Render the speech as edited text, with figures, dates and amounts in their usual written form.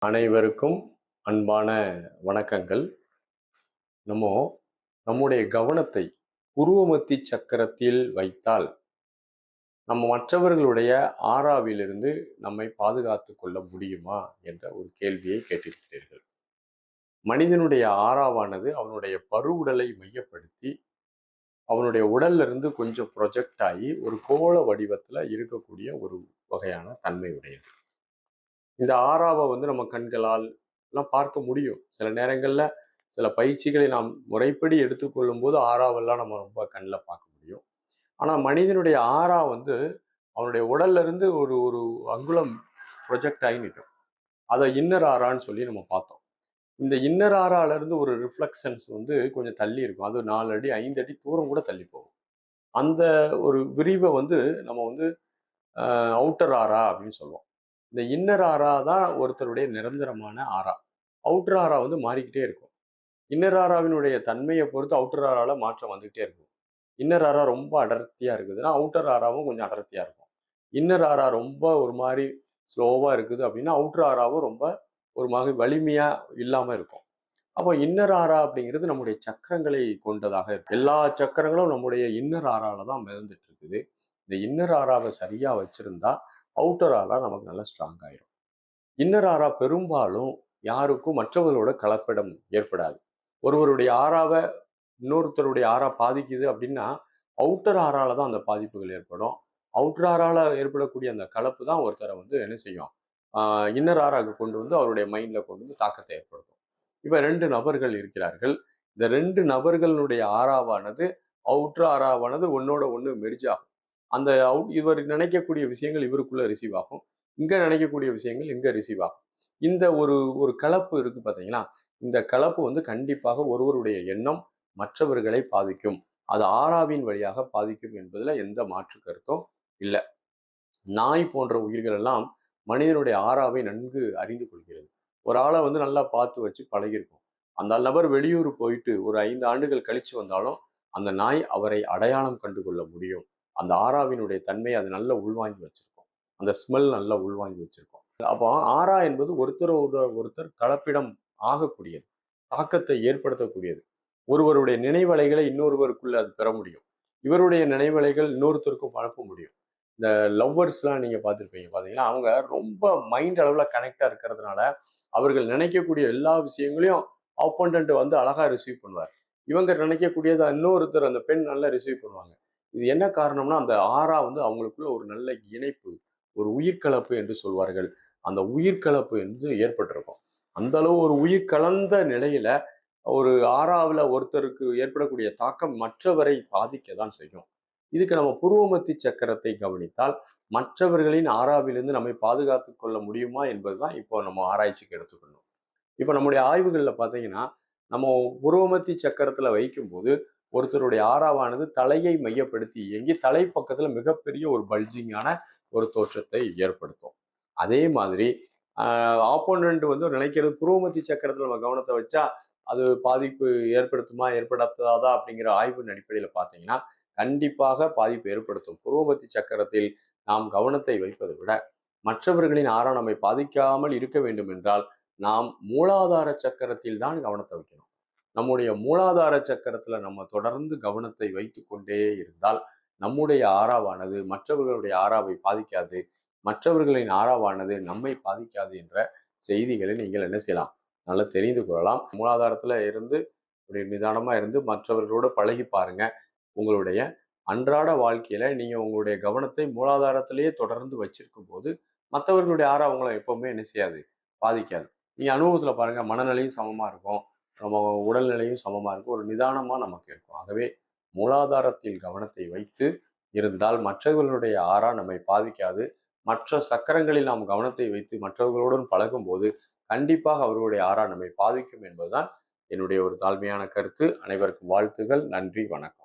அனைவருக்கும் அன்பான வணக்கங்கள். நம்ம நம்முடைய கவனத்தை உருவமத்தி சக்கரத்தில் வைத்தால் நம்ம மற்றவர்களுடைய ஆறாவிலிருந்து நம்மை பாதுகாத்து கொள்ள முடியுமா என்ற ஒரு கேள்வியை கேட்டிருக்கிறீர்கள். மனிதனுடைய ஆறாவானது அவனுடைய பருவுடலை மையப்படுத்தி அவனுடைய உடல்ல இருந்து கொஞ்சம் ப்ரொஜெக்ட் ஆகி ஒரு கோள வடிவத்துல இருக்கக்கூடிய ஒரு வகையான தன்மை உடையது. இந்த ஆறாவை நம்ம கண்களால் எல்லாம் பார்க்க முடியும். சில நேரங்கள்ல சில பயிற்சிகளை நாம் முறைப்படி எடுத்துக்கொள்ளும் போது ஆறாவெல்லாம் நம்ம ரொம்ப கண்ணில் பார்க்க முடியும். ஆனா மனிதனுடைய ஆறா அவனுடைய உடல்ல இருந்து ஒரு ஒரு அங்குலம் ப்ரொஜெக்ட் ஆகி நிற்கும். அதை இன்னர் ஆறான்னு சொல்லி நம்ம பார்த்தோம். இந்த இன்னர் ஆறால இருந்து ஒரு ரிஃப்ளெக்ஷன்ஸ் கொஞ்சம் தள்ளி இருக்கும். அது 4 அடி 5 அடி தூரம் கூட தள்ளி போகும். அந்த ஒரு விரிவை நம்ம அவுட்டர் ஆரா அப்படின்னு சொல்லுவோம். இந்த இன்னர் ஆரா தான் ஒருத்தருடைய நிரந்தரமான ஆரா. அவுட்டர் ஆரா மாறிக்கிட்டே இருக்கும். இன்னர் ஆராவினுடைய தன்மையை பொறுத்து அவுட்டர் ஆரால மாற்றம் வந்துகிட்டே இருக்கும். இன்னர் ஆரா ரொம்ப அடர்த்தியா இருக்குதுன்னா அவுட்டர் ஆராவும் கொஞ்சம் அடர்த்தியா இருக்கும். இன்னர் ஆரா ரொம்ப ஒரு மாதிரி ஸ்லோவா இருக்குது அப்படின்னா அவுட்டர் ஆராவும் ரொம்ப ஒரு மாதிரி வலிமையா இல்லாம இருக்கும். அப்போ இன்னர் ஆரா அப்படிங்கிறது நம்முடைய சக்கரங்களை கொண்டதாக இருக்கு. எல்லா சக்கரங்களும் நம்முடைய இன்னர் ஆரால தான் மிதந்துட்டு இருக்குது. இந்த இன்னர் ஆராவை சரியா வச்சிருந்தா அவுட்டர் ஆரா நமக்கு நல்லா ஸ்ட்ராங் ஆயிரும். இன்னர் ஆரா பெரும்பாலும் யாருக்கும் மற்றவர்களோட கலப்படம் ஏற்படாது. ஒருவருடைய ஆறாவை இன்னொருத்தருடைய ஆறா பாதிக்குது அப்படின்னா அவுட்டர் ஆறால தான் அந்த பாதிப்புகள் ஏற்படும். அவுட்டர் ஆறால ஏற்படக்கூடிய அந்த கலப்பு தான் ஒருத்தரை என்ன செய்யும், இன்னர் ஆறாக கொண்டு அவருடைய மைண்ட்ல கொண்டு தாக்கத்தை ஏற்படுத்தும். இப்ப 2 நபர்கள் இருக்கிறார்கள். இந்த 2 நபர்களுடைய ஆறாவானது அவுட்டர் ஆறாவானது ஒன்னோட ஒண்ணு மெர்ஜ் ஆகும். அந்த இவர் நினைக்கக்கூடிய விஷயங்கள் இவருக்குள்ள ரிசீவ் ஆகும். இங்க நினைக்கக்கூடிய விஷயங்கள் இங்க ரிசீவ் ஆகும். இந்த ஒரு ஒரு கலப்பு இருக்கு பாத்தீங்களா? இந்த கலப்பு கண்டிப்பாக ஒருவருடைய எண்ணம் மற்றவர்களை பாதிக்கும். அது ஆறாவின் வழியாக பாதிக்கும் என்பதுல எந்த மாற்று கருத்தும் இல்லை. நாய் போன்ற உயிர்கள் எல்லாம் மனிதனுடைய ஆறாவை நன்கு அறிந்து கொள்கிறது. ஒரு ஆளை நல்லா பார்த்து வச்சு பழகிருக்கும். அந்த நபர் வெளியூர் போயிட்டு ஒரு 5 ஆண்டுகள் கழிச்சு வந்தாலும் அந்த நாய் அவரை அடையாளம் கண்டு கொள்ள முடியும். அந்த ஆறாவினுடைய தன்மை அது நல்லா உள்வாங்கி வச்சிருக்கும். அந்த ஸ்மெல் நல்லா உள்வாங்கி வச்சிருக்கும். அப்போ ஆறா என்பது ஒருத்தர் கலப்பிடம் ஆகக்கூடியது, தாக்கத்தை ஏற்படுத்தக்கூடியது. ஒருவருடைய நினைவலைகளை இன்னொருவருக்குள்ள அது பெற முடியும். இவருடைய நினைவலைகள் இன்னொருத்தருக்கும் பரப்ப முடியும். இந்த லவ்வர்ஸ்லாம் நீங்க பார்த்துருப்பீங்க. பார்த்தீங்கன்னா அவங்க ரொம்ப மைண்ட் அளவுல கனெக்டா இருக்கிறதுனால அவர்கள் நினைக்கக்கூடிய எல்லா விஷயங்களையும் ஆப்போனன்ட் அழகா ரிசீவ் பண்ணுவார். இவங்க நினைக்கக்கூடியதை இன்னொருத்தர் அந்த பெண் நல்லா ரிசீவ் பண்ணுவாங்க. இது என்ன காரணம்னா அந்த ஆறா அவங்களுக்குள்ள ஒரு நல்ல இணைப்பு, ஒரு உயிர்கலப்பு என்று சொல்வார்கள். அந்த உயிர்கலப்பு ஏற்பட்டிருக்கும். அந்த அளவு ஒரு உயிர் கலந்த நிலையில ஒரு ஆறாவில் ஒருத்தருக்கு ஏற்படக்கூடிய தாக்கம் மற்றவரை பாதிக்க தான் செய்யும். இதுக்கு நம்ம புருவமத்தி சக்கரத்தை கவனித்தால் மற்றவர்களின் ஆறாவிலிருந்து நம்மை பாதுகாத்து கொள்ள முடியுமா என்பதுதான் இப்போ நம்ம ஆராய்ச்சிக்கு எடுத்துக்கணும். இப்போ நம்முடைய ஆய்வுகளில் பார்த்தீங்கன்னா நம்ம புருவமத்தி சக்கரத்துல வைக்கும்போது ஒருத்தருடைய ஆறாவானது தலையை மையப்படுத்தி இயங்கி தலைப்பக்கத்துல மிகப்பெரிய ஒரு பல்ஜிங்கான ஒரு தோற்றத்தை ஏற்படுத்தும். அதே மாதிரி ஆப்போனன்ட் நினைக்கிறது புருவமத்தி சக்கரத்துல நம்ம கவனத்தை வச்சா அது பாதிப்பு ஏற்படுத்துமா ஏற்படுத்தாதா அப்படிங்கிற ஆய்வின் அடிப்படையில் பார்த்தீங்கன்னா கண்டிப்பாக பாதிப்பு ஏற்படுத்தும். புருவமத்தி சக்கரத்தில் நாம் கவனத்தை வைப்பதை விட மற்றவர்களின் ஆறா நம்மை பாதிக்காமல் இருக்க வேண்டும் என்றால் நாம் மூலாதார சக்கரத்தில் தான் கவனத்தை வைக்கணும். நம்முடைய மூலாதார சக்கரத்துல நம்ம தொடர்ந்து கவனத்தை வைத்து கொண்டே இருந்தால் நம்முடைய ஆறாவானது மற்றவர்களுடைய ஆறாவை பாதிக்காது, மற்றவர்களின் ஆறாவானது நம்மை பாதிக்காது என்ற செய்திகளை நீங்கள் என்ன செய்யலாம், நல்லா தெரிந்து கொள்ளலாம். மூலாதாரத்துல இருந்து ஒரு நிதானமா இருந்து மற்றவர்களோட பழகி பாருங்க. உங்களுடைய அன்றாட வாழ்க்கையில நீங்க உங்களுடைய கவனத்தை மூலாதாரத்திலேயே தொடர்ந்து வச்சிருக்கும் போது மற்றவர்களுடைய ஆறா உங்களை எப்பவுமே என்ன செய்யாது, பாதிக்காது. நீங்க அனுபவத்துல பாருங்க, மனநிலையும் சமமா இருக்கும், நம்ம உடல்நிலையும் சமமா இருக்கும், ஒரு நிதானமா நமக்கு இருக்கும். ஆகவே மூலாதாரத்தில் கவனத்தை வைத்து இருந்தால் மற்றவர்களுடைய ஆறா நம்மை பாதிக்காது. மற்ற சக்கரங்களில் நாம் கவனத்தை வைத்து மற்றவர்களுடன் பழகும் போது கண்டிப்பாக அவர்களுடைய ஆறா நம்மை பாதிக்கும் என்பதுதான் என்னுடைய ஒரு தாழ்மையான கருத்து. அனைவருக்கும் வாழ்த்துகள். நன்றி, வணக்கம்.